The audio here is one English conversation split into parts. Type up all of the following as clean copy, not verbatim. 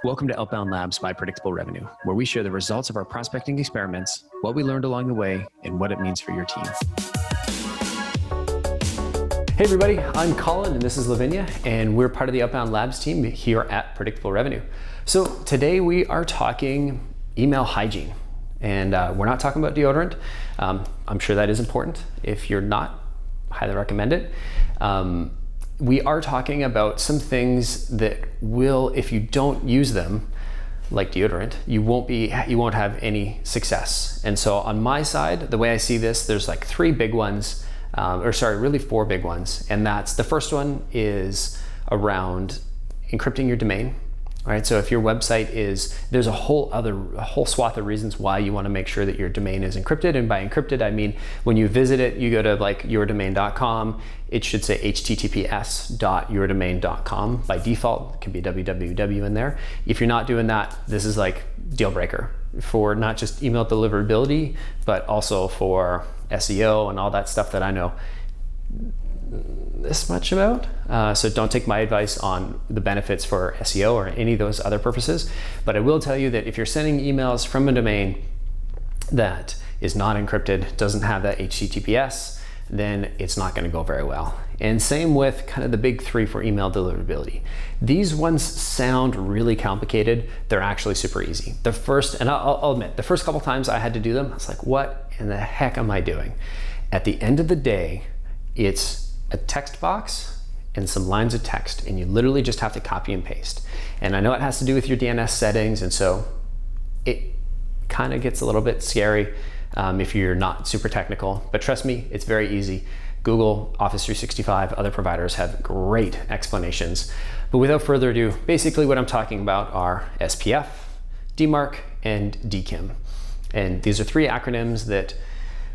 Welcome to Outbound Labs by Predictable Revenue, where we share the results of our prospecting experiments, what we learned along the way, and what it means for your team. Hey everybody, I'm Colin and this is Lavinia, and we're part of the Outbound Labs team here at Predictable Revenue. So today we are talking email hygiene, and we're not talking about deodorant. I'm sure that is important. If you're not, highly recommend it. We are talking about some things that will, if you don't use them, like deodorant, you won't have any success. And so on my side, the way I see this, there's like three big ones, really four big ones. And that's, the first one is around encrypting your domain. Right, so if your website there's a whole swath of reasons why you want to make sure that your domain is encrypted. And by encrypted, I mean when you visit it, you go to like yourdomain.com, it should say https.yourdomain.com. By default, it can be www in there. If you're not doing that, this is like deal breaker for not just email deliverability, but also for SEO and all that stuff that I know this much about. So don't take my advice on the benefits for SEO or any of those other purposes. But I will tell you that if you're sending emails from a domain that is not encrypted, doesn't have that HTTPS, then it's not going to go very well. And same with kind of the big three for email deliverability. These ones sound really complicated. They're actually super easy. The first, and I'll admit, the first couple times I had to do them, I was like, what in the heck am I doing? At the end of the day, it's a text box and some lines of text, and you literally just have to copy and paste. And I know it has to do with your DNS settings, and so it kind of gets a little bit scary if you're not super technical, but trust me, it's very easy. Google, Office 365, other providers have great explanations. But without further ado, basically what I'm talking about are SPF, DMark, and DKIM. And these are three acronyms that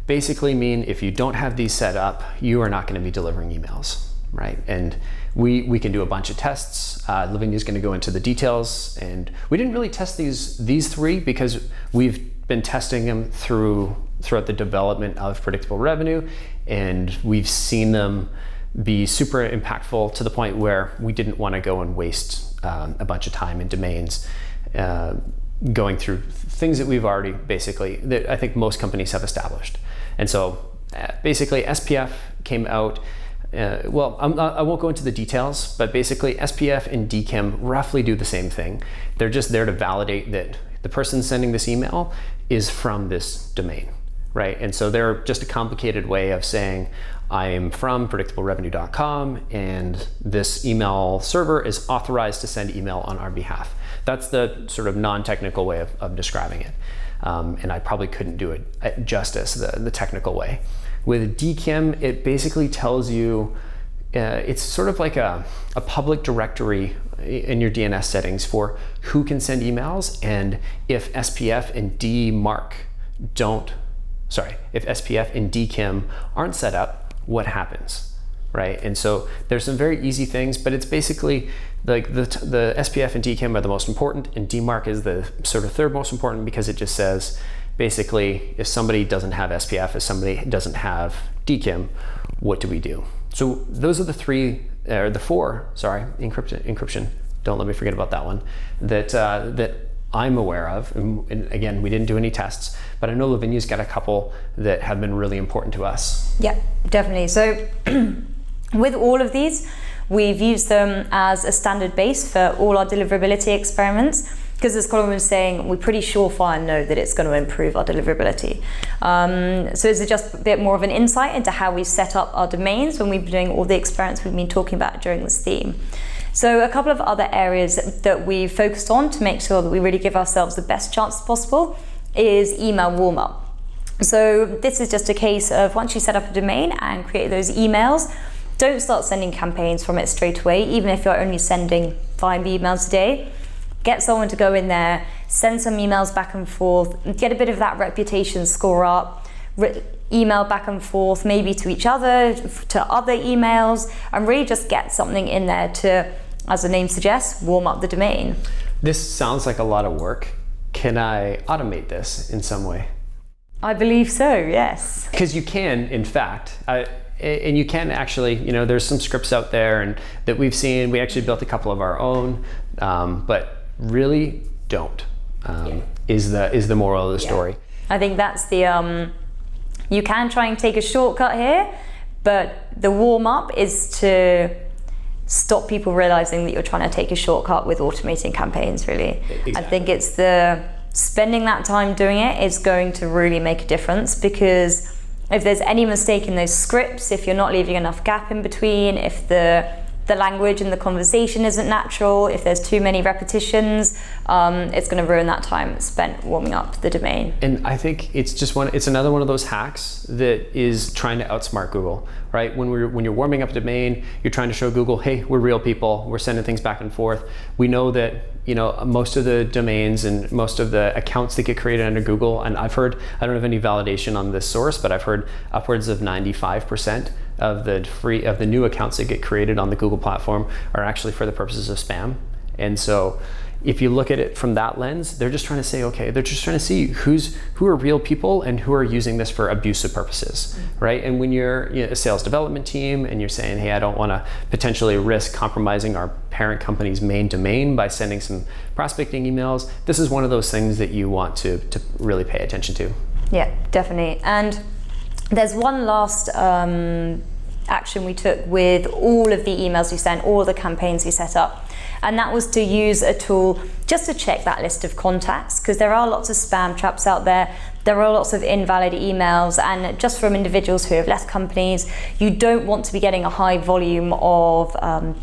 basically mean if you don't have these set up, you are not going to be delivering emails, right? And we can do a bunch of tests. Lavinia's going to go into the details, and we didn't really test these three because we've been testing them throughout the development of Predictable Revenue, and we've seen them be super impactful to the point where we didn't want to go and waste a bunch of time in domains going through things that we've already that I think most companies have established. And so basically SPF came out, I won't go into the details, but basically SPF and DKIM roughly do the same thing. They're just there to validate that the person sending this email is from this domain, right? And so they're just a complicated way of saying, I'm from predictablerevenue.com and this email server is authorized to send email on our behalf. That's the sort of non-technical way of describing it. And I probably couldn't do it justice, the technical way. With DKIM, it basically tells you, it's sort of like a public directory in your DNS settings for who can send emails, and if SPF and if SPF and DKIM aren't set up, what happens, right? And so there's some very easy things, but it's basically like the SPF and DKIM are the most important, and DMark is the sort of third most important because it just says, basically, if somebody doesn't have SPF, if somebody doesn't have DKIM, what do we do? So those are the four, encryption, don't let me forget about that one, that I'm aware of. And again, we didn't do any tests, but I know Lavinia's got a couple that have been really important to us. Yeah, definitely. So with all of these, we've used them as a standard base for all our deliverability experiments, because as Colin was saying, we're pretty surefire know that it's going to improve our deliverability. So it's just a bit more of an insight into how we set up our domains when we've been doing all the experiments we've been talking about during this theme. So a couple of other areas that we focused on to make sure that we really give ourselves the best chance possible is email warm-up. So this is just a case of once you set up a domain and create those emails, don't start sending campaigns from it straight away, even if you're only sending 5 emails a day. Get someone to go in there, send some emails back and forth, get a bit of that reputation score up, email back and forth, maybe to each other, to other emails, and really just get something in there to, as the name suggests, warm up the domain. This sounds like a lot of work. Can I automate this in some way? I believe so, yes. Because you can, in fact, and you can actually, there's some scripts out there and that we've seen. We actually built a couple of our own, but really don't, is the moral of the story. I think that's the, you can try and take a shortcut here, but the warm up is to stop people realizing that you're trying to take a shortcut with automating campaigns, really. Exactly. I think it's the spending that time doing it is going to really make a difference, because if there's any mistake in those scripts, if you're not leaving enough gap in between, if the language and the conversation isn't natural, if there's too many repetitions, it's going to ruin that time spent warming up the domain. And I think it's another one of those hacks that is trying to outsmart Google, right? When you're warming up a domain, you're trying to show Google, hey, we're real people, we're sending things back and forth. We know that, you know, most of the domains and most of the accounts that get created under Google, and I've heard, I don't have any validation on this source, but I've heard upwards of 95% of the new accounts that get created on the Google platform are actually for the purposes of spam. And so if you look at it from that lens, they're just trying to say, okay, they're just trying to see who are real people and who are using this for abusive purposes, right? And when you're a sales development team and you're saying, hey, I don't want to potentially risk compromising our parent company's main domain by sending some prospecting emails, this is one of those things that you want to really pay attention to. Yeah, definitely. And there's one last action we took with all of the emails we sent, all the campaigns we set up. And that was to use a tool just to check that list of contacts, because there are lots of spam traps out there. There are lots of invalid emails, and just from individuals who have left companies, you don't want to be getting a high volume of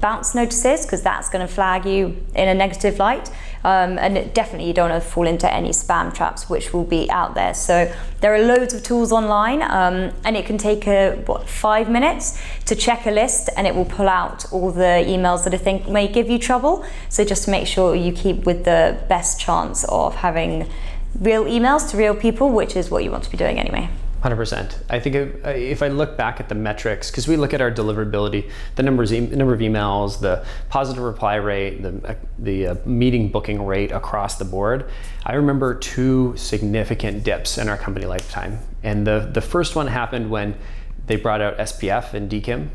bounce notices, because that's going to flag you in a negative light. And definitely you don't want to fall into any spam traps which will be out there. So there are loads of tools online, and it can take 5 minutes to check a list, and it will pull out all the emails that I think may give you trouble. So just to make sure you keep with the best chance of having real emails to real people, which is what you want to be doing anyway. 100%. I think if I look back at the metrics, because we look at our deliverability, the number of emails, the positive reply rate, the meeting booking rate across the board, I remember 2 significant dips in our company lifetime. And the first one happened when they brought out SPF and DKIM.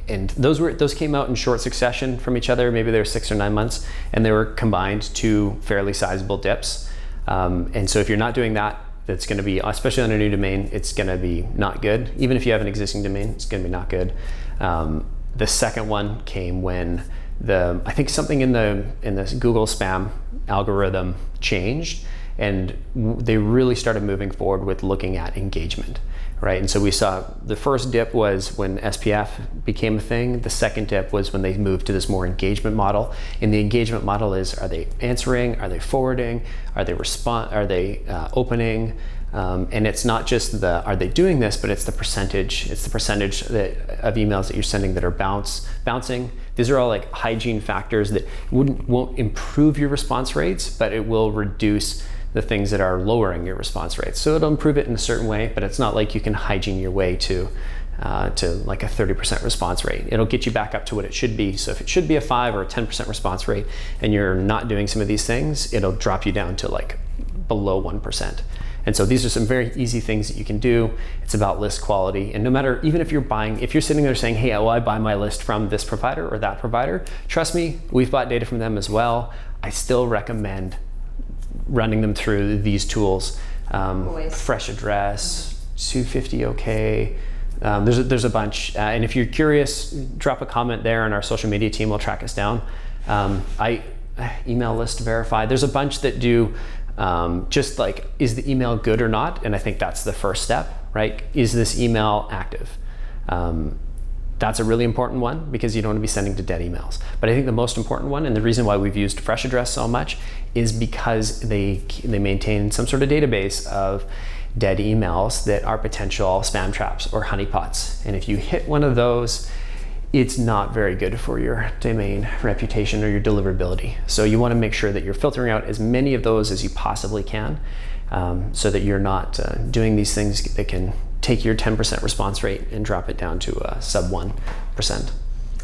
And those came out in short succession from each other. Maybe they were 6 or 9 months, and they were combined 2 fairly sizable dips. And so if you're not doing that, it's going to be, especially on a new domain, it's going to be not good. Even if you have an existing domain, it's going to be not good. The second one came when I think something in this Google spam algorithm changed, and they really started moving forward with looking at engagement, right? And so we saw the first dip was when SPF became a thing. The second dip was when they moved to this more engagement model. And the engagement model is, are they answering? Are they forwarding? Are they opening? And it's not just are they doing this, but it's the percentage. It's the percentage of emails that you're sending that are bouncing. These are all like hygiene factors that won't improve your response rates, but it will reduce the things that are lowering your response rates. So it'll improve it in a certain way, but it's not like you can hygiene your way to like a 30% response rate. It'll get you back up to what it should be. So if it should be a 5 or a 10% response rate and you're not doing some of these things, it'll drop you down to like below 1%. And so these are some very easy things that you can do. It's about list quality. And no matter, even if you're sitting there saying, hey, well, I buy my list from this provider or that provider, trust me, we've bought data from them as well. I still recommend running them through these tools. Fresh Address, 250 OK. There's a bunch. And if you're curious, drop a comment there and our social media team will track us down. Email list verify. There's a bunch that do just like, is the email good or not? And I think that's the first step, right? Is this email active? That's a really important one because you don't want to be sending to dead emails. But I think the most important one, and the reason why we've used Fresh Address so much, is because they maintain some sort of database of dead emails that are potential spam traps or honeypots. And if you hit one of those, it's not very good for your domain reputation or your deliverability. So you want to make sure that you're filtering out as many of those as you possibly can, so that you're not doing these things that can take your 10% response rate and drop it down to sub 1%.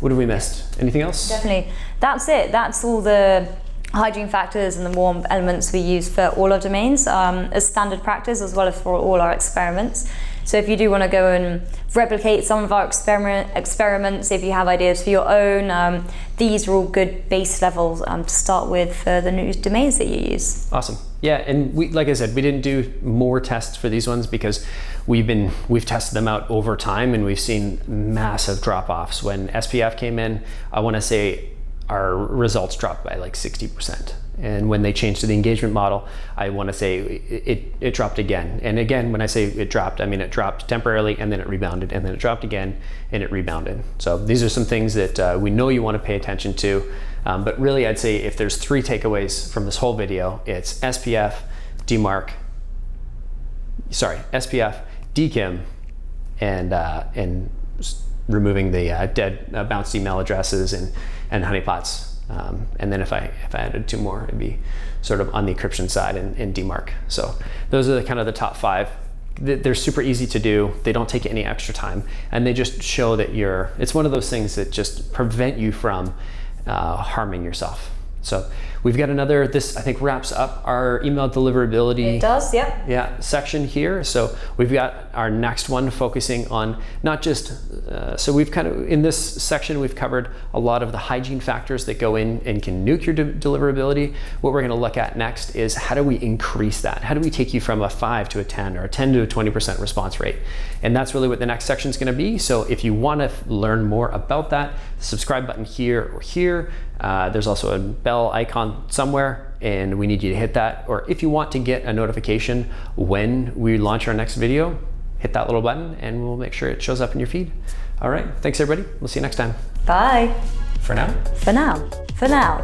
What have we missed? Anything else? Definitely. That's it. That's all the hygiene factors and the warm elements we use for all our domains as standard practice, as well as for all our experiments. So if you do want to go and replicate some of our experiments, if you have ideas for your own, these are all good base levels to start with for the new domains that you use. Awesome. Yeah, and we, like I said, we didn't do more tests for these ones because we've tested them out over time, and we've seen massive drop-offs. When SPF came in, I want to say our results dropped by like 60%. And when they changed to the engagement model, I want to say it dropped again. And again, when I say it dropped, I mean it dropped temporarily, and then it rebounded, and then it dropped again, and it rebounded. So these are some things that we know you want to pay attention to. But really, I'd say if there's 3 takeaways from this whole video, it's SPF, DMark, SPF, DKIM, and removing the dead bounced email addresses and honeypots. And then if I added 2 more, it'd be sort of on the encryption side and DMark. So those are kind of the top 5. They're super easy to do. They don't take any extra time, and they just show that it's one of those things that just prevent you from harming yourself. So we've got this I think wraps up our email deliverability. It does, yep. Yeah, section here. So we've got our next one focusing on not just, so we've kind of, in this section, we've covered a lot of the hygiene factors that go in and can nuke your deliverability. What we're gonna look at next is how do we increase that? How do we take you from a 5 to a 10 or a 10 to a 20% response rate? And that's really what the next section is gonna be. So if you wanna learn more about that, the subscribe button here or here. There's also a bell icon somewhere, and we need you to hit that. Or if you want to get a notification when we launch our next video, hit that little button and we'll make sure it shows up in your feed. All right, thanks everybody. We'll see you next time. Bye. For now. For now. For now.